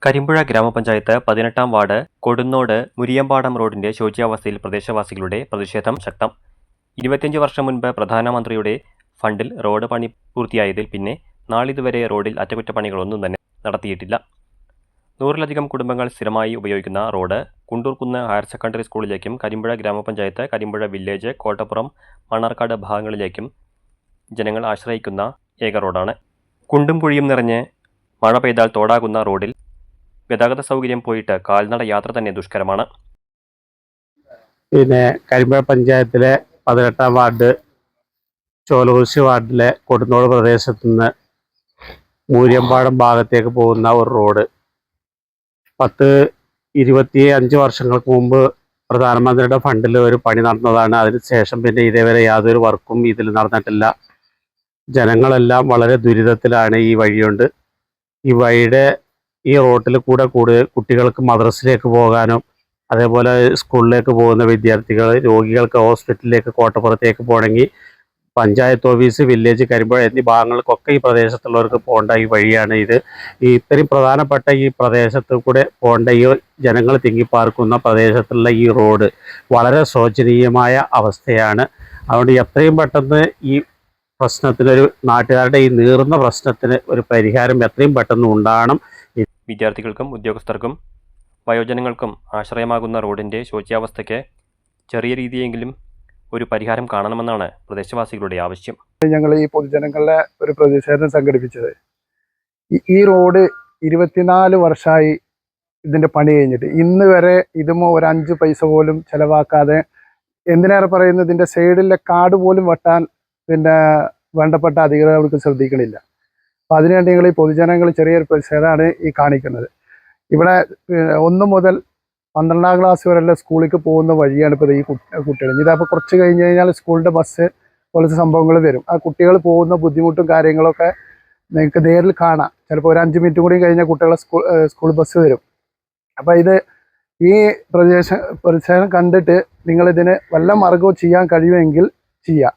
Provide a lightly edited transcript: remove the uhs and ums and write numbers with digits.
കരിമ്പുഴ ഗ്രാമപഞ്ചായത്ത് 18-ാം വാർഡ് കൊടുന്നോട് മുരിയമ്പാടം റോഡിന്റെ ശോച്യാവസ്ഥയിൽ പ്രദേശവാസികളുടെ പ്രതിഷേധം ശക്തം. 25 വർഷം മുൻപ് പ്രധാനമന്ത്രിയുടെ ഫണ്ടിൽ റോഡ് പണി പൂർത്തിയായതിൽ പിന്നെ നാളിതുവരെ റോഡിൽ അറ്റകുറ്റപ്പണികളൊന്നും തന്നെ നടത്തിയിട്ടില്ല. 100-ലധികം കുടുംബങ്ങൾ സ്ഥിരമായി ഉപയോഗിക്കുന്ന റോഡ് കുണ്ടൂർക്കുന്ന് ഹയർ സെക്കൻഡറി സ്കൂളിലേക്കും കരിമ്പുഴ ഗ്രാമപഞ്ചായത്ത്, കരിമ്പുഴ വില്ലേജ്, കോട്ടപ്പുറം, മണ്ണാർക്കാട് ഭാഗങ്ങളിലേക്കും ജനങ്ങൾ ആശ്രയിക്കുന്ന ഏക റോഡാണ്. കുണ്ടും കുഴിയും നിറഞ്ഞ് മഴ പെയ്താൽ തോടാകുന്ന റോഡിൽ ഗതാഗത സൗകര്യം പോയിട്ട് കാൽനട യാത്ര തന്നെ ദുഷ്കരമാണ്. കരിമ്പുഴ പഞ്ചായത്തിലെ 18-ാം വാർഡ് ചോലൂർശി വാർഡിലെ കൊടുന്നോട് പ്രദേശത്തു നിന്ന് മൂര്യമ്പാടം ഭാഗത്തേക്ക് പോകുന്ന ഒരു റോഡ് 25 വർഷങ്ങൾക്ക് മുമ്പ് പ്രധാനമന്ത്രിയുടെ ഫണ്ടിൽ ഒരു പണി നടന്നതാണ്. അതിനുശേഷം പിന്നെ ഇതേവരെ യാതൊരു വർക്കും ഇതിൽ നടന്നിട്ടില്ല. ജനങ്ങളെല്ലാം വളരെ ദുരിതത്തിലാണ് ഈ വഴിയുണ്ട്. ഈ റോട്ടിൽ കൂടെ കുട്ടികൾക്ക് മദ്രസയിലേക്ക് പോകാനും അതേപോലെ സ്കൂളിലേക്ക് പോകുന്ന വിദ്യാർത്ഥികൾ, രോഗികൾക്ക് ഹോസ്പിറ്റലിലേക്ക് കോട്ടപ്പുറത്തേക്ക് പോകണമെങ്കിൽ പഞ്ചായത്ത് ഓഫീസ്, വില്ലേജ്, കരിമ്പുഴ എന്നീ ഭാഗങ്ങൾക്കൊക്കെ ഈ പ്രദേശത്തുള്ളവർക്ക് പോകേണ്ട ഈ വഴിയാണ് ഇത്. ഇത്രയും പ്രധാനപ്പെട്ട ഈ പ്രദേശത്ത് കൂടെ പോകേണ്ട ഈ ജനങ്ങൾ തിങ്ങിപ്പാർക്കുന്ന പ്രദേശത്തുള്ള ഈ റോഡ് വളരെ ശോചനീയമായ അവസ്ഥയാണ്. അതുകൊണ്ട് എത്രയും പെട്ടെന്ന് ഈ പ്രശ്നത്തിനൊരു നാട്ടുകാരുടെ ഈ നീറുന്ന പ്രശ്നത്തിന് ഒരു പരിഹാരം എത്രയും പെട്ടെന്ന് ഉണ്ടാകണം. വിദ്യാർത്ഥികൾക്കും ഉദ്യോഗസ്ഥർക്കും വയോജനങ്ങൾക്കും ആശ്രയമാകുന്ന റോഡിന്റെ ശോച്യാവസ്ഥയ്ക്ക് ചെറിയ രീതിയെങ്കിലും ഒരു പരിഹാരം കാണണമെന്നാണ് പ്രദേശവാസികളുടെ ആവശ്യം. ഞങ്ങൾ ഈ പൊതുജനങ്ങളുടെ ഒരു പ്രതിഷേധം സംഘടിപ്പിച്ചത്, ഈ റോഡ് 24 വർഷമായി ഇതിന്റെ പണി കഴിഞ്ഞിട്ട് ഇന്ന് വരെ ഇതുമോ ഒരു 5 പൈസ പോലും ചെലവാക്കാതെ, എന്തിനേറെ പറയുന്നത് ഇതിന്റെ സൈഡിലെ കാട് പോലും വെട്ടാൻ വേണ്ടപ്പെട്ട അധികൃതർക്ക് ശ്രദ്ധിക്കണില്ല. അപ്പോൾ അതിനുവേണ്ടി ഞങ്ങൾ ഈ പൊതുജനങ്ങൾ ചെറിയൊരു പ്രതിഷേധമാണ് ഈ കാണിക്കുന്നത്. ഇവിടെ 1 മുതൽ 12-ാം ക്ലാസ് വരെയുള്ള സ്കൂളിലേക്ക് പോകുന്ന വഴിയാണ് ഇപ്പോൾ ഈ കുട്ടികൾ. ഇതപ്പോൾ കുറച്ച് കഴിഞ്ഞ് കഴിഞ്ഞാൽ സ്കൂളിൻ്റെ ബസ് പോലത്തെ സംഭവങ്ങൾ വരും. ആ കുട്ടികൾ പോകുന്ന ബുദ്ധിമുട്ടും കാര്യങ്ങളൊക്കെ നിങ്ങൾക്ക് നേരിൽ കാണാം. ചിലപ്പോൾ ഒരു 5 മിനിറ്റ് കൂടി കഴിഞ്ഞാൽ കുട്ടികളെ സ്കൂൾ ബസ് വരും. അപ്പോൾ ഈ പ്രതിഷേധം കണ്ടിട്ട് നിങ്ങളിതിന് വല്ല മാർഗവും ചെയ്യാൻ കഴിയുമെങ്കിൽ ചെയ്യുക.